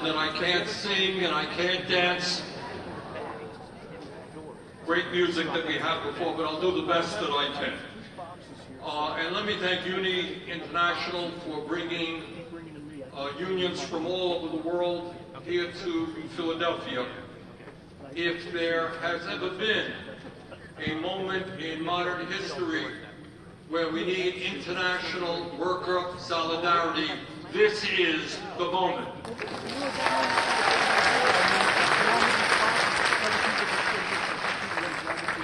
that I can't sing and I can't dance. Great music that we had before, but I'll do the best that I can. And let me thank Uni International for bringing unions from all over the world here to Philadelphia. If there has ever been a moment in modern history where we need international worker solidarity, this is the moment.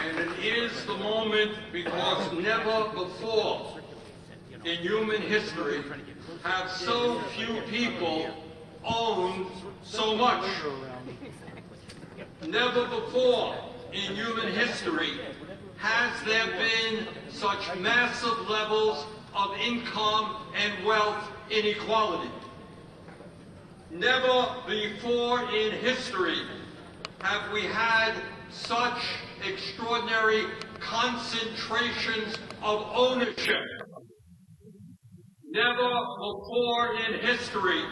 And it is the moment because never before in human history have so few people owned so much. Never before in human history has there been such massive levels of income and wealth inequality. Never before in history have we had such extraordinary concentrations of ownership. Never before in history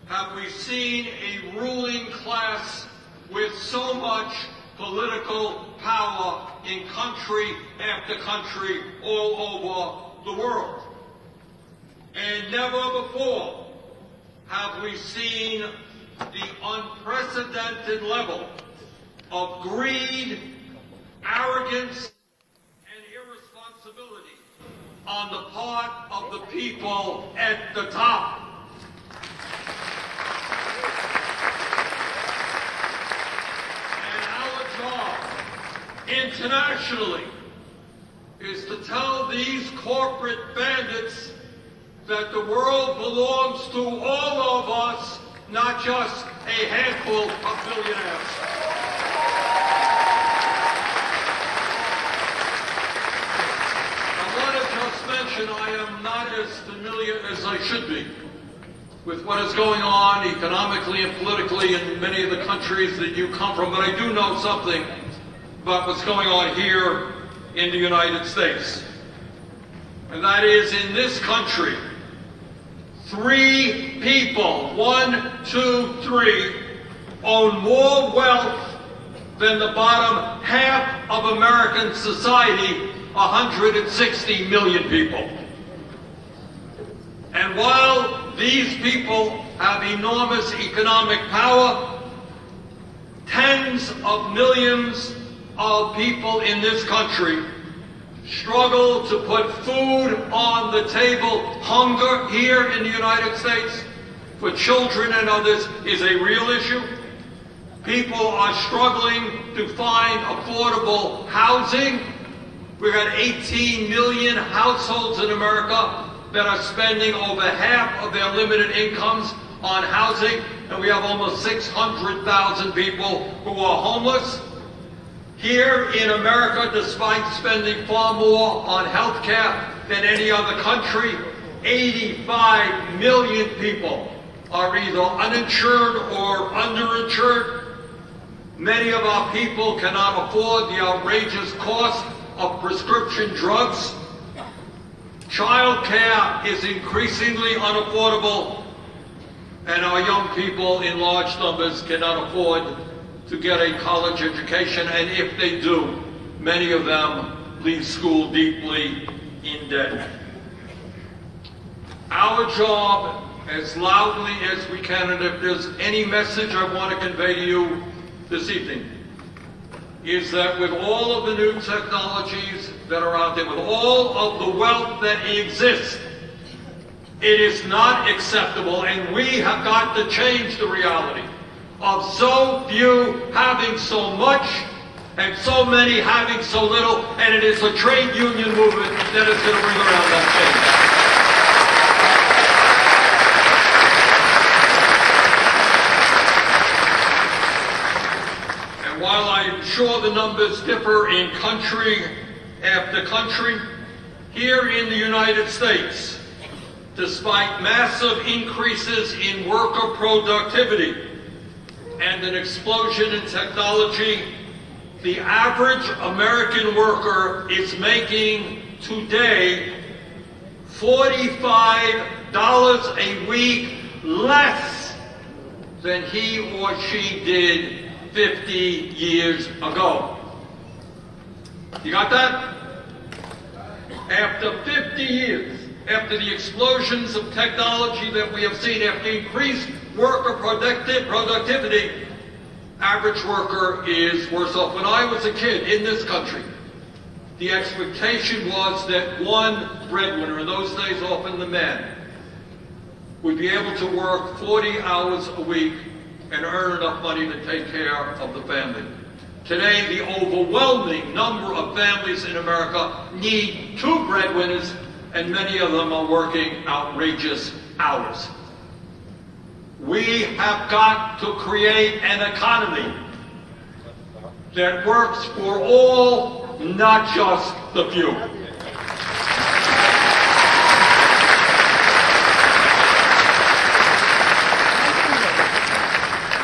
have we seen a ruling class with so much political power in country after country all over the world. And never before have we seen the unprecedented level of greed, arrogance, and irresponsibility on the part of the people at the top. Internationally is to tell these corporate bandits that the world belongs to all of us, not just a handful of billionaires. I want to just mention I am not as familiar as I should be with what is going on economically and politically in many of the countries that you come from, but I do know something about what's going on here in the United States. And that is, in this country, 3 people, 1, 2, 3, own more wealth than the bottom half of American society, 160 million people. And while these people have enormous economic power, tens of millions of people in this country struggle to put food on the table. Hunger here in the United States for children and others is a real issue. People are struggling to find affordable housing. We've got 18 million households in America that are spending over half of their limited incomes on housing, and we have almost 600,000 people who are homeless. Here in America, despite spending far more on health care than any other country, 85 million people are either uninsured or underinsured. Many of our people cannot afford the outrageous cost of prescription drugs. Child care is increasingly unaffordable, and our young people in large numbers cannot afford to get a college education, and if they do, many of them leave school deeply in debt. Our job, as loudly as we can, and if there's any message I want to convey to you this evening, is that with all of the new technologies that are out there, with all of the wealth that exists, it is not acceptable, and we have got to change the reality of so few having so much and so many having so little, and it is a trade union movement that is going to bring around that change. And while I'm sure the numbers differ in country after country, here in the United States, despite massive increases in worker productivity and an explosion in technology, the average American worker is making today $45 a week less than he or she did 50 years ago. You got that? After 50 years, after the explosions of technology that we have seen, after increased worker productivity, average worker is worse off. When I was a kid in this country, the expectation was that one breadwinner, in those days often the man, would be able to work 40 hours a week and earn enough money to take care of the family. Today, the overwhelming number of families in America need two breadwinners, and many of them are working outrageous hours. We have got to create an economy that works for all, not just the few.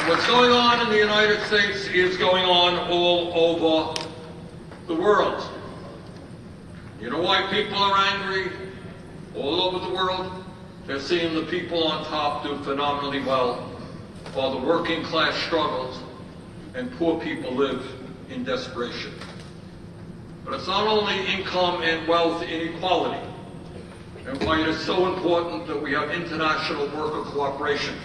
What's going on in the United States is going on all over the world. You know why people are angry all over the world? They're seeing the people on top do phenomenally well, while the working class struggles and poor people live in desperation. But it's not only income and wealth inequality, and why it is so important that we have international worker cooperation.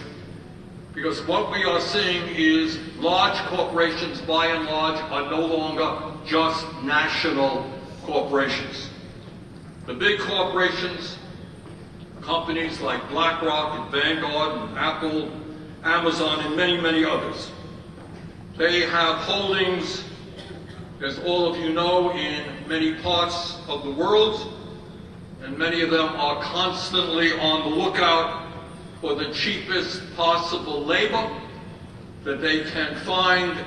Because what we are seeing is large corporations, by and large, are no longer just national corporations. The big corporations, companies like BlackRock and Vanguard and Apple, Amazon, and many, many others, they have holdings, as all of you know, in many parts of the world, and many of them are constantly on the lookout for the cheapest possible labor that they can find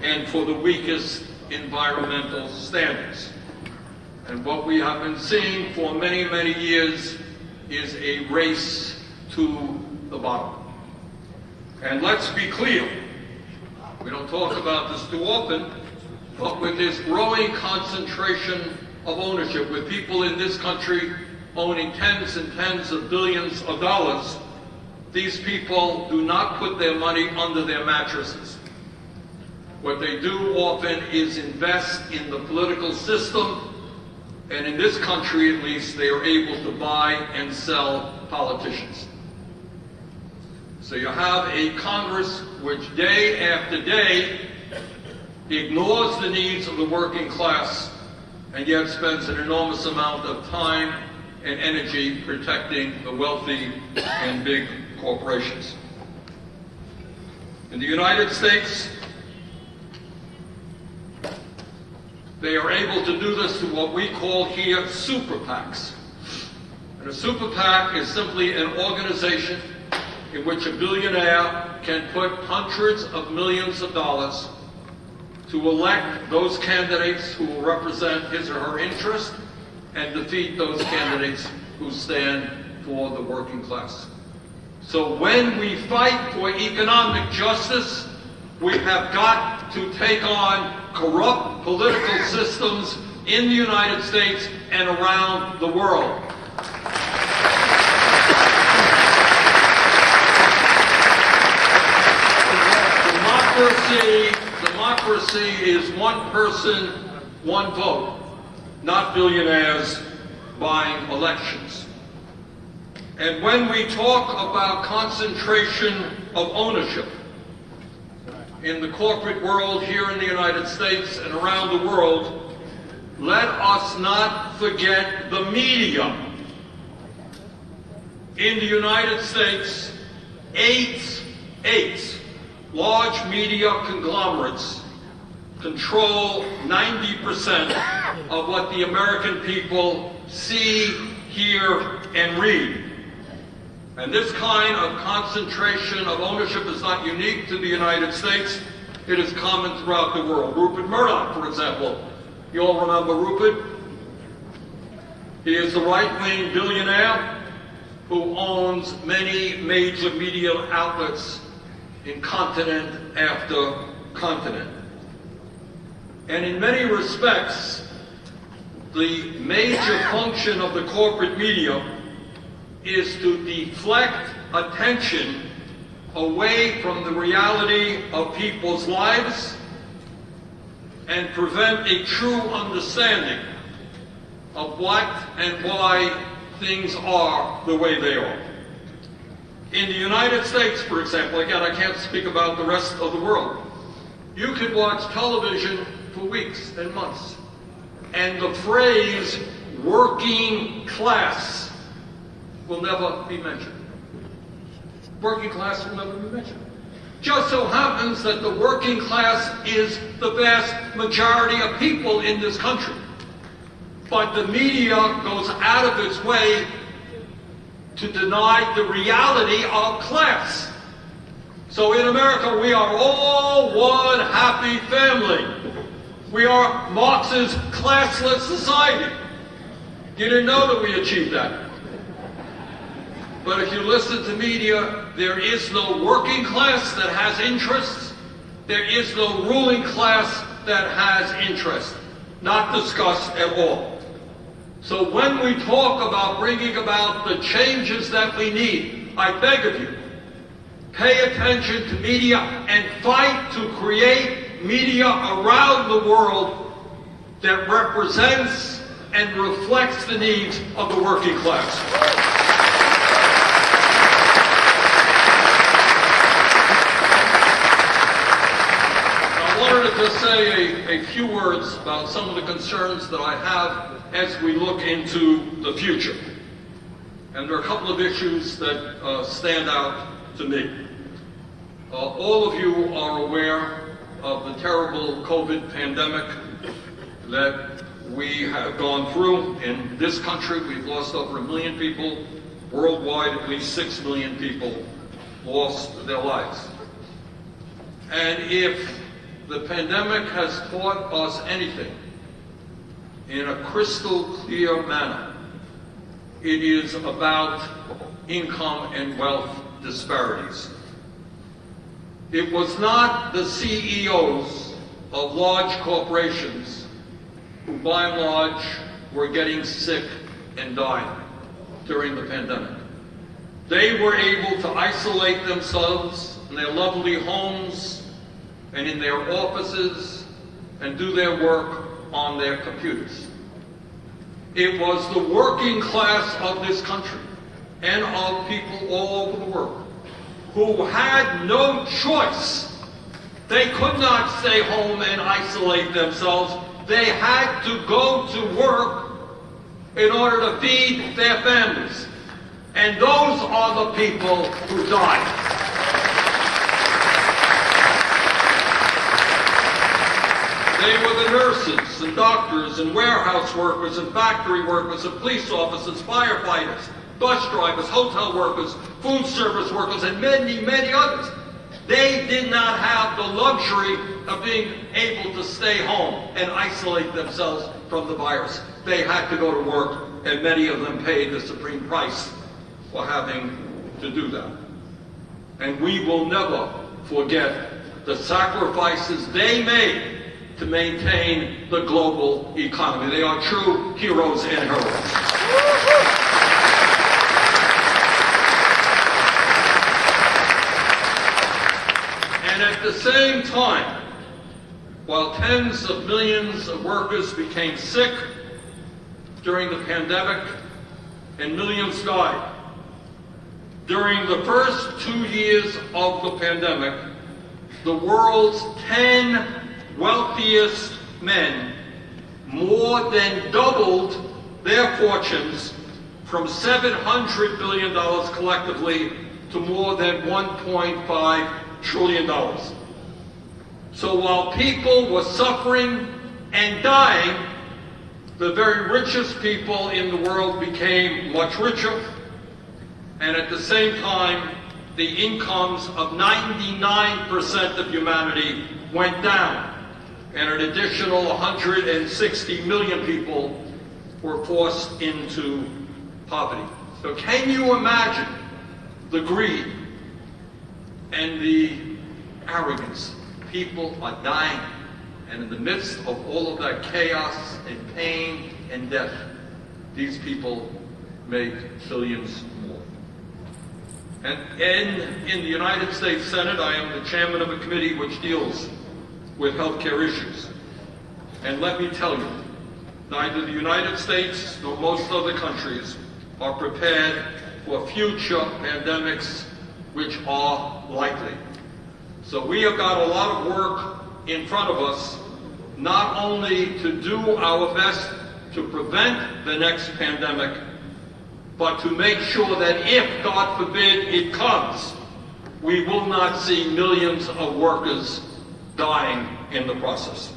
and for the weakest environmental standards. And what we have been seeing for many, many years is a race to the bottom. And let's be clear, we don't talk about this too often, but with this growing concentration of ownership, with people in this country owning tens and tens of billions of dollars, these people do not put their money under their mattresses. What they do often is invest in the political system, and in this country at least, they are able to buy and sell politicians. So you have a Congress which day after day ignores the needs of the working class and yet spends an enormous amount of time and energy protecting the wealthy and big corporations. In the United States, they are able to do this through what we call here super PACs. And a super PAC is simply an organization in which a billionaire can put hundreds of millions of dollars to elect those candidates who will represent his or her interest and defeat those candidates who stand for the working class. So when we fight for economic justice, we have got to take on corrupt political systems in the United States and around the world. Democracy is one person, one vote, not billionaires buying elections. And when we talk about concentration of ownership in the corporate world here in the United States and around the world, let us not forget the media. In the United States, eight large media conglomerates control 90% of what the American people see, hear, and read. And this kind of concentration of ownership is not unique to the United States. It is common throughout the world. Rupert Murdoch, for example. You all remember Rupert? He is the right-wing billionaire who owns many major media outlets in continent after continent. And in many respects, the major function of the corporate media is to deflect attention away from the reality of people's lives and prevent a true understanding of what and why things are the way they are. In the United States, for example, again, I can't speak about the rest of the world, you could watch television for weeks and months, and the phrase working class will never be mentioned. Working class will never be mentioned. Just so happens that the working class is the vast majority of people in this country. But the media goes out of its way to deny the reality of class. So in America, we are all one happy family. We are Marx's classless society. You didn't know that we achieved that. But if you listen to media, there is no working class that has interests. There is no ruling class that has interest. Not discussed at all. So when we talk about bringing about the changes that we need, I beg of you, pay attention to media and fight to create media around the world that represents and reflects the needs of the working class. I wanted to just say a few words about some of the concerns that I have as we look into the future. And there are a couple of issues that stand out to me. All of you are aware of the terrible COVID pandemic that we have gone through. In this country, we've lost over 1 million people. Worldwide, at least 6 million people lost their lives. And if the pandemic has taught us anything in a crystal clear manner, it is about income and wealth disparities. It was not the CEOs of large corporations who, by and large, were getting sick and dying during the pandemic. They were able to isolate themselves in their lovely homes and in their offices and do their work on their computers. It was the working class of this country and of people all over the world who had no choice. They could not stay home and isolate themselves. They had to go to work in order to feed their families. And those are the people who died. They were the nurses and doctors and warehouse workers and factory workers and police officers, firefighters, bus drivers, hotel workers, food service workers, and many, many others. They did not have the luxury of being able to stay home and isolate themselves from the virus. They had to go to work, and many of them paid the supreme price for having to do that. And we will never forget the sacrifices they made to maintain the global economy. They are true heroes and heroines. And at the same time, while tens of millions of workers became sick during the pandemic and millions died, during the first 2 years of the pandemic, the world's 10 wealthiest men more than doubled their fortunes from $700 billion collectively to more than $1.5 trillion. So while people were suffering and dying, the very richest people in the world became much richer, and at the same time, the incomes of 99% of humanity went down, and an additional 160 million people were forced into poverty. So can you imagine the greed and the arrogance? People are dying, and in the midst of all of that chaos and pain and death, these people make billions more. And in the United States Senate, I am the chairman of a committee which deals with healthcare issues. And let me tell you, neither the United States nor most other countries are prepared for future pandemics which are likely. So we have got a lot of work in front of us, not only to do our best to prevent the next pandemic, but to make sure that if, God forbid, it comes, we will not see millions of workers dying in the process.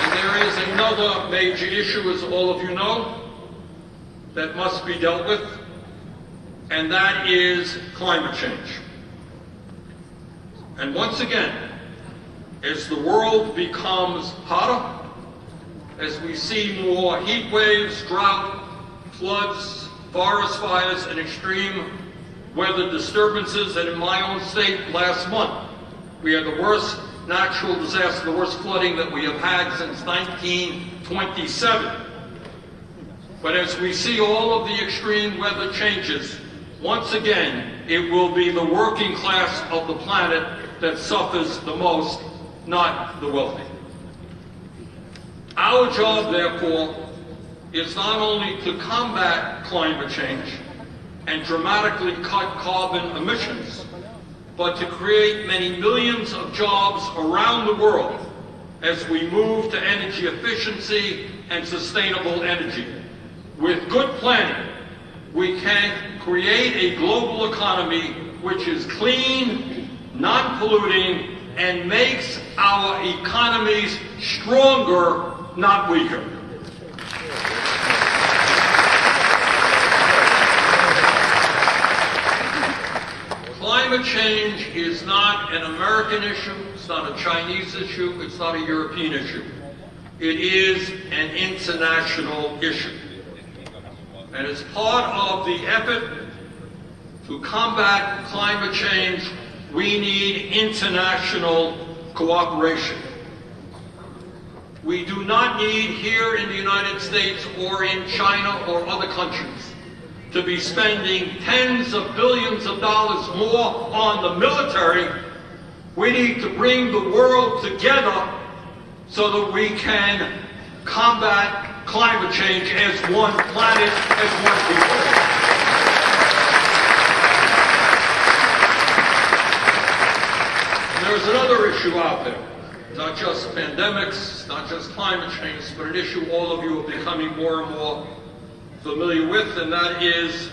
And there is another major issue, as all of you know, that must be dealt with, and that is climate change. And once again, as the world becomes hotter, as we see more heat waves, drought, floods, forest fires, and extreme weather disturbances, and in my own state last month, we had the worst natural disaster, the worst flooding that we have had since 1927. But as we see all of the extreme weather changes, once again, it will be the working class of the planet that suffers the most, not the wealthy. Our job, therefore, is not only to combat climate change and dramatically cut carbon emissions, but to create many millions of jobs around the world as we move to energy efficiency and sustainable energy. With good planning, we can create a global economy which is clean, non-polluting, and makes our economies stronger, not weaker. Climate change is not an American issue, it's not a Chinese issue, it's not a European issue. It is an international issue. And as part of the effort to combat climate change, we need international cooperation. We do not need here in the United States or in China or other countries to be spending tens of billions of dollars more on the military. We need to bring the world together so that we can combat climate change as one planet, as one people. There's another issue out there, not just pandemics, not just climate change, but an issue all of you are becoming more and more familiar with, and that is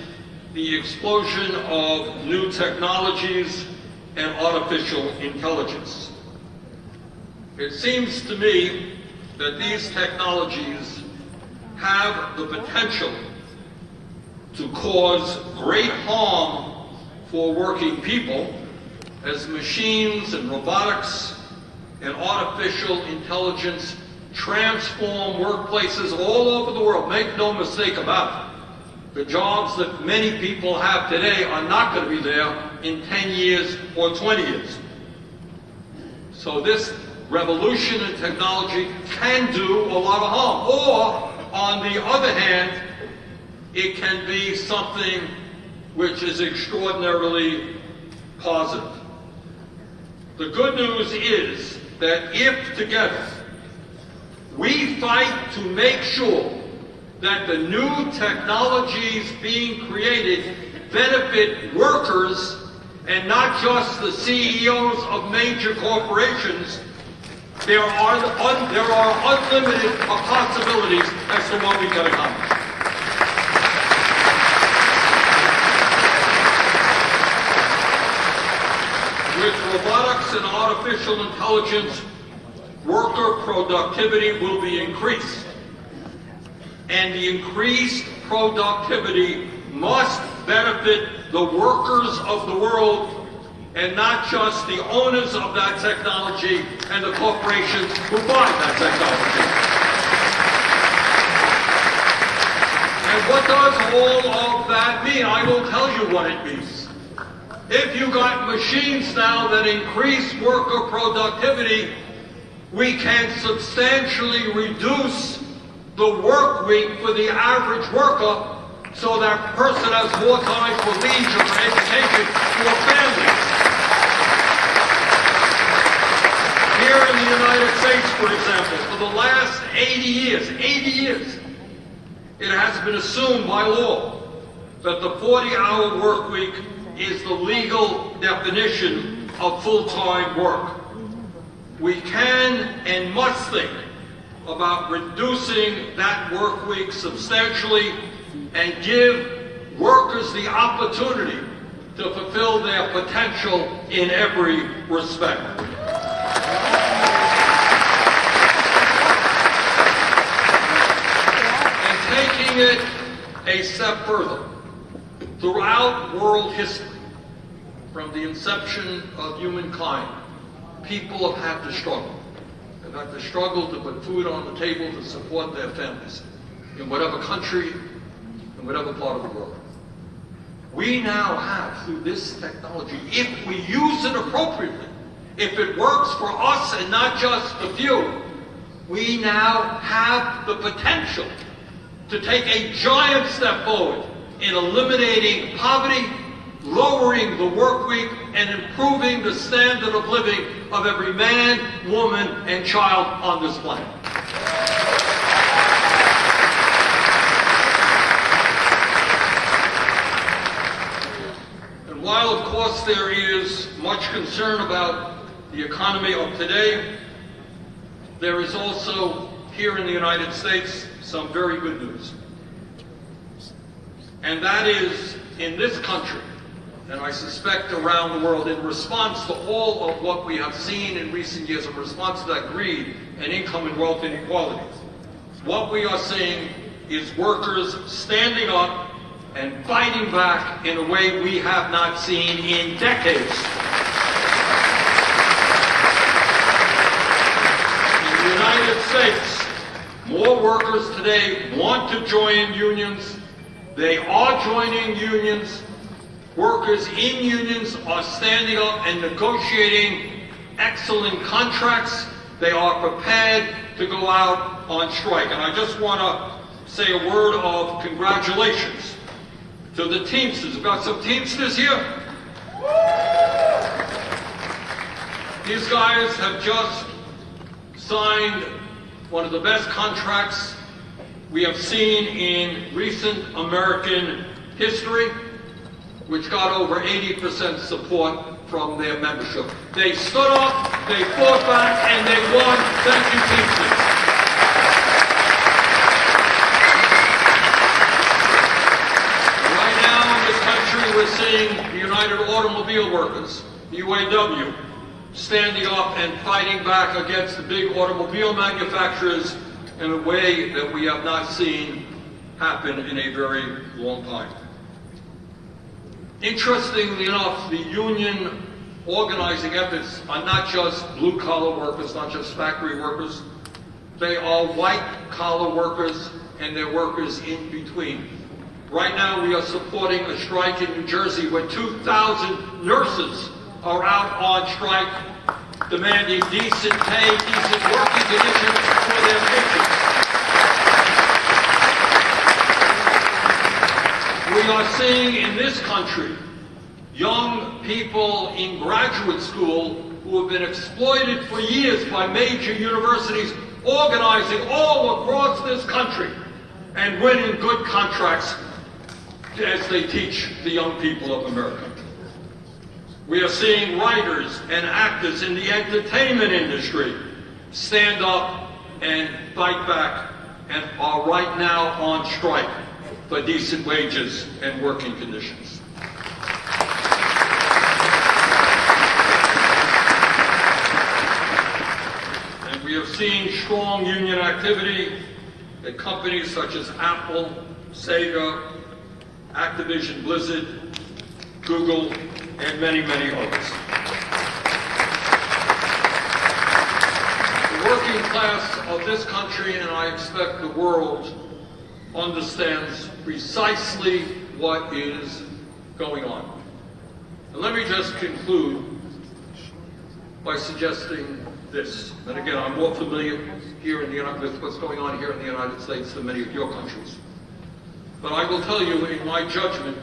the explosion of new technologies and artificial intelligence. It seems to me that these technologies have the potential to cause great harm for working people, as machines and robotics and artificial intelligence transform workplaces all over the world. Make no mistake about it. The jobs that many people have today are not going to be there in 10 years or 20 years. So this revolution in technology can do a lot of harm. Or, on the other hand, it can be something which is extraordinarily positive. The good news is that if together we fight to make sure that the new technologies being created benefit workers and not just the CEOs of major corporations, there are unlimited possibilities as to what we can accomplish. With robotics and artificial intelligence, worker productivity will be increased. And the increased productivity must benefit the workers of the world and not just the owners of that technology and the corporations who buy that technology. And what does all of that mean? I will tell you what it means. If you got machines now that increase worker productivity, we can substantially reduce the work week for the average worker so that person has more time for leisure, for education, for families. Here in the United States, for example, for the last 80 years, it has been assumed by law that the 40-hour work week is the legal definition of full-time work. We can and must think about reducing that work week substantially and give workers the opportunity to fulfill their potential in every respect. And taking it a step further, throughout world history, from the inception of humankind, people have had to struggle. They've had to struggle to put food on the table to support their families, in whatever country, in whatever part of the world. We now have, through this technology, if we use it appropriately, if it works for us and not just the few, we now have the potential to take a giant step forward in eliminating poverty, lowering the work week, and improving the standard of living of every man, woman, and child on this planet. And while, of course, there is much concern about the economy of today, there is also, here in the United States, some very good news. And that is, in this country, and I suspect around the world, in response to all of what we have seen in recent years, in response to that greed and income and wealth inequality, what we are seeing is workers standing up and fighting back in a way we have not seen in decades. In the United States, more workers today want to join unions. They are joining unions. Workers in unions are standing up and negotiating excellent contracts. They are prepared to go out on strike. And I just want to say a word of congratulations to the Teamsters. We've got some Teamsters here. These guys have just signed one of the best contracts we have seen in recent American history, which got over 80% support from their membership. They stood up, they fought back, and they won. Thank you, Teamsters. Right now in this country, we're seeing the United Automobile Workers, UAW, standing up and fighting back against the big automobile manufacturers in a way that we have not seen happen in a very long time. Interestingly enough, the union organizing efforts are not just blue-collar workers, not just factory workers. They are white-collar workers and they're workers in between. Right now, we are supporting a strike in New Jersey where 2,000 nurses are out on strike demanding decent pay, decent working conditions for their patients. We are seeing in this country young people in graduate school who have been exploited for years by major universities organizing all across this country and winning good contracts as they teach the young people of America. We are seeing writers and actors in the entertainment industry stand up and fight back and are right now on strike for decent wages and working conditions. And we have seen strong union activity at companies such as Apple, Sega, Activision Blizzard, Google, and many, many others. The working class of this country, and I expect the world, understands precisely what is going on. And let me just conclude by suggesting this. And again, I'm more familiar here in the with what's going on here in the United States than many of your countries. But I will tell you, in my judgment,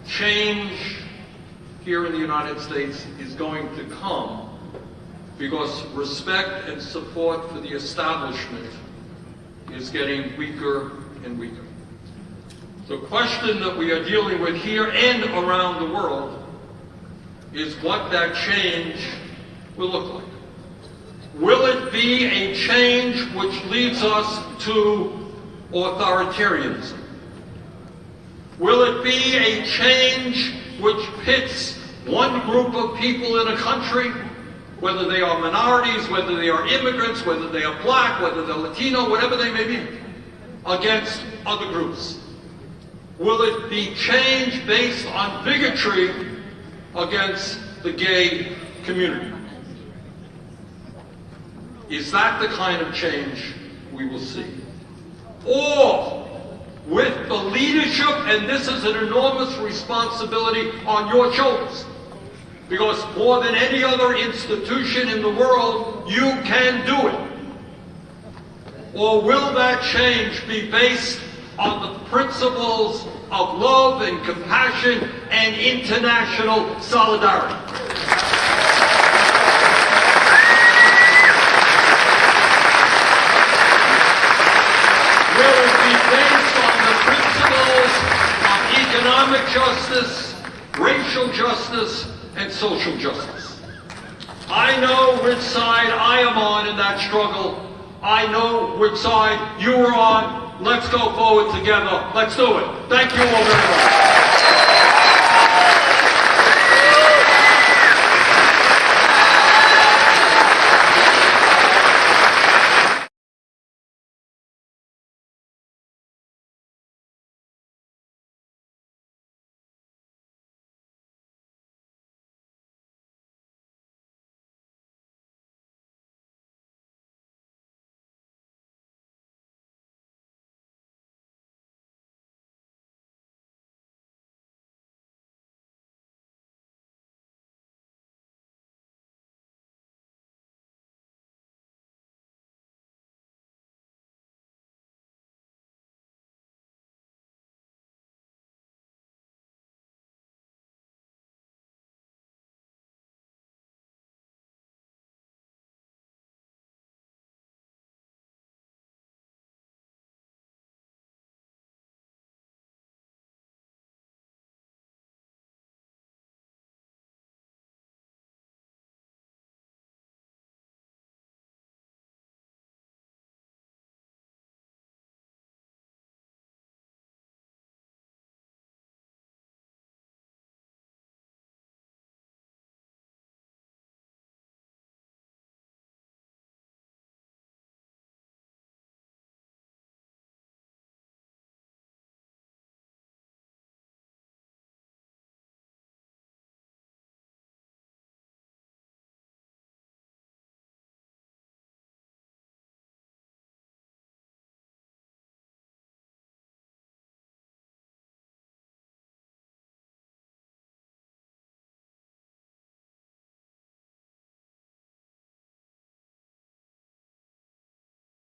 change here in the United States is going to come because respect and support for the establishment is getting weaker and weaker. The question that we are dealing with here and around the world is what that change will look like. Will it be a change which leads us to authoritarianism? Will it be a change which pits one group of people in a country, whether they are minorities, whether they are immigrants, whether they are black, whether they're Latino, whatever they may be, against other groups? Will it be change based on bigotry against the gay community? Is that the kind of change we will see? Or, with the leadership, and this is an enormous responsibility on your shoulders, because more than any other institution in the world, you can do it. Or will that change be based on the principles of love and compassion and international solidarity? Will it be based on the principles of economic justice, racial justice, and social justice? I know which side I am on in that struggle. I know which side you are on. Let's go forward together. Let's do it. Thank you all very much.